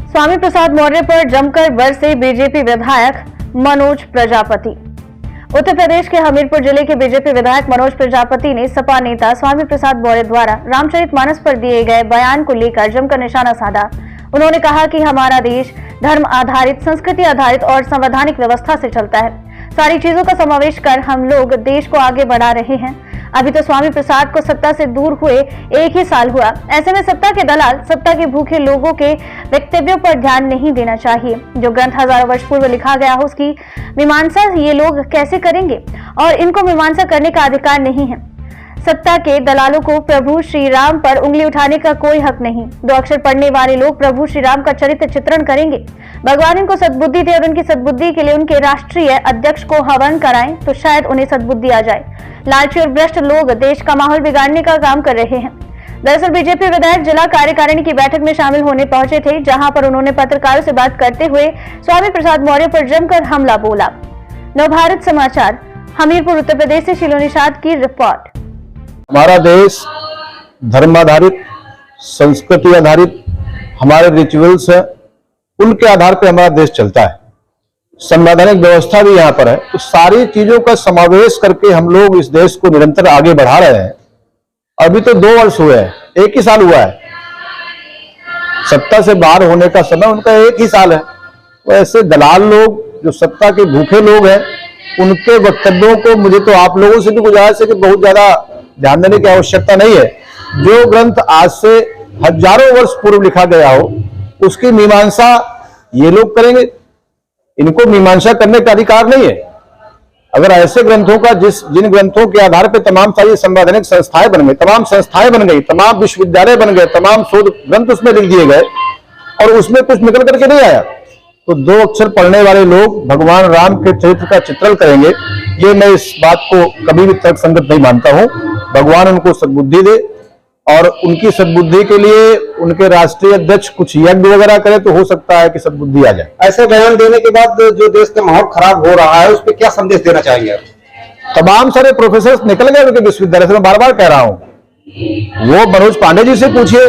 स्वामी प्रसाद मौर्य पर जमकर बरसे बीजेपी विधायक मनोज प्रजापति। उत्तर प्रदेश के हमीरपुर जिले के बीजेपी विधायक मनोज प्रजापति ने सपा नेता स्वामी प्रसाद मौर्य द्वारा रामचरितमानस पर दिए गए बयान को लेकर जमकर निशाना साधा। उन्होंने कहा कि हमारा देश धर्म आधारित, संस्कृति आधारित और संवैधानिक व्यवस्था से चलता है। सारी चीजों का समावेश कर हम लोग देश को आगे बढ़ा रहे हैं। अभी तो स्वामी प्रसाद को सत्ता से दूर हुए 1 ही साल हुआ। ऐसे में सत्ता के दलाल, सत्ता के भूखे लोगों के वक्तव्यों पर ध्यान नहीं देना चाहिए। जो ग्रंथ हजारों वर्ष पूर्व लिखा गया हो, उसकी मीमांसा ये लोग कैसे करेंगे और इनको मीमांसा करने का अधिकार नहीं है। सत्ता के दलालों को प्रभु श्री राम पर उंगली उठाने का कोई हक नहीं। 2 अक्षर पढ़ने वाले लोग प्रभु श्री राम का चरित्र चित्रण करेंगे। भगवान इनको सद्बुद्धि दे और उनकी सद्बुद्धि के लिए उनके राष्ट्रीय अध्यक्ष को हवन कराएं तो शायद उन्हें सद्बुद्धि आ जाए। लालची और भ्रष्ट लोग देश का माहौल बिगाड़ने का काम कर रहे हैं। दरअसल बीजेपी विधायक जिला कार्यकारिणी की बैठक में शामिल होने पहुंचे थे, जहां पर उन्होंने पत्रकारों से बात करते हुए स्वामी प्रसाद मौर्य पर जमकर हमला बोला। नवभारत समाचार, हमीरपुर उत्तर प्रदेश से शिलो निषाद की रिपोर्ट। हमारा देश धर्म आधारित, संस्कृति आधारित, हमारे रिचुअल्स हैं, उनके आधार पर हमारा देश चलता है। संवैधानिक व्यवस्था भी यहाँ पर है। तो सारी चीजों का समावेश करके हम लोग इस देश को निरंतर आगे बढ़ा रहे हैं। अभी तो 2 वर्ष हुए हैं, 1 ही साल हुआ है। सत्ता से बाहर होने का समय उनका 1 ही साल है। तो ऐसे दलाल लोग, जो सत्ता के भूखे लोग हैं, उनके वक्तव्यों को मुझे तो आप लोगों से भी गुजारिश है कि बहुत ज्यादा ध्यान देने की आवश्यकता नहीं है। जो ग्रंथ आज से हजारों वर्ष पूर्व लिखा गया हो, उसकी मीमांसा ये लोग करेंगे। इनको मीमांसा करने का अधिकार नहीं है। अगर ऐसे ग्रंथों का जिन ग्रंथों के आधार पर तमाम सारी संवैधानिक संस्थाएं बन गई, तमाम संस्थाएं बन गई, तमाम विश्वविद्यालय बन गए, तमाम शोध ग्रंथ उसमें लिख दिए गए और उसमें कुछ निकल करके नहीं आया, तो 2 अक्षर पढ़ने वाले लोग भगवान राम के चरित्र का चित्रण करेंगे, ये मैं इस बात को कभी भी तर्कसंगत नहीं मानता हूं। भगवान उनको सद्बुद्धि दे और उनकी सद्बुद्धि के लिए उनके राष्ट्रीय अध्यक्ष कुछ यज्ञ वगैरह करे तो हो सकता है कि सद्बुद्धि आ जाए। ऐसे बयान देने के बाद जो देश का माहौल खराब हो रहा है, उस पर क्या संदेश देना चाहेंगे? तमाम सारे प्रोफेसर निकल गए उनके विश्वविद्यालय से, मैं बार बार कह रहा हूं। वो मनोज पांडे जी से पूछिए,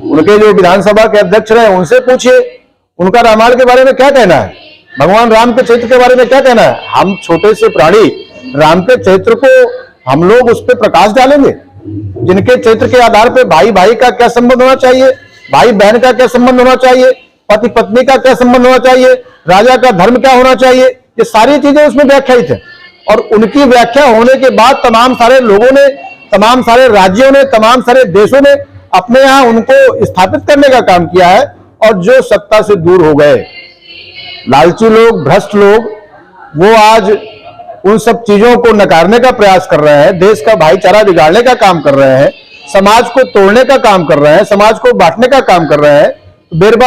उनके जो विधानसभा के अध्यक्ष रहे उनसे पूछिए, उनका रामायण के बारे में क्या कहना है, भगवान राम के चरित्र के बारे में क्या कहना है। हम छोटे से प्राणी राम के चरित्र को हम लोग उस पर प्रकाश डालेंगे, जिनके चरित्र के आधार पर भाई भाई का क्या संबंध होना चाहिए, भाई बहन का क्या संबंध होना चाहिए, पति पत्नी का क्या संबंध होना चाहिए, राजा का धर्म क्या होना चाहिए, ये सारी चीजें उसमें व्याख्यायित है। और उनकी व्याख्या होने के बाद तमाम सारे लोगों ने, तमाम सारे राज्यों ने, तमाम सारे देशों ने अपने यहाँ उनको स्थापित करने का काम किया है। और जो सत्ता से दूर हो गए लालची लोग, भ्रष्ट लोग, वो आज उन सब चीजों को नकारने का प्रयास कर रहे हैं, देश का भाईचारा बिगाड़ने का काम कर रहे हैं, समाज को तोड़ने का काम कर रहे हैं, समाज को बांटने का काम कर रहे हैं।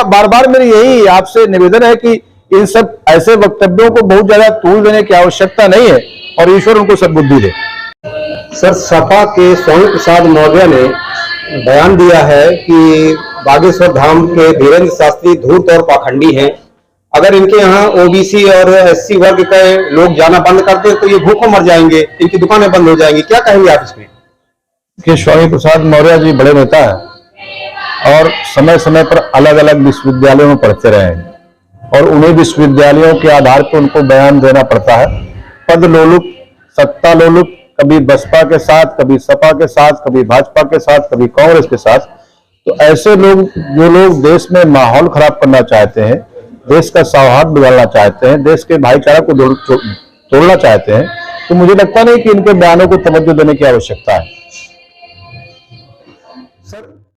बार बार मेरी यही आपसे निवेदन है कि इन सब ऐसे वक्तव्यों को बहुत ज्यादा तूल देने की आवश्यकता नहीं है और ईश्वर उनको सद्बुद्धि दे। सर, सपा के स्वामी प्रसाद मौर्य ने बयान दिया है कि बागेश्वर धाम के धीरेन्द्र शास्त्री धूर्त और पाखंडी हैं। अगर इनके यहाँ ओबीसी और एससी वर्ग के लोग जाना बंद कर दे तो ये भूखों मर जाएंगे, इनकी दुकानें बंद हो जाएंगी। क्या कहेंगे आप इसमें? कि स्वामी प्रसाद मौर्य जी बड़े नेता हैं और समय समय पर अलग अलग विश्वविद्यालयों में पढ़ते रहे हैं और उन्हीं विश्वविद्यालयों के आधार पर उनको बयान देना पड़ता है। पद लोलुप, सत्ता लोलुप, कभी बसपा के साथ, कभी सपा के साथ, कभी भाजपा के साथ, कभी कांग्रेस के साथ। तो ऐसे लोग, जो लोग देश में माहौल खराब करना चाहते हैं, देश का सौहार्द बिगाड़ना चाहते हैं, देश के भाईचारा को तोड़ना चाहते हैं, तो मुझे लगता नहीं कि इनके बयानों को तवज्जो देने की आवश्यकता है।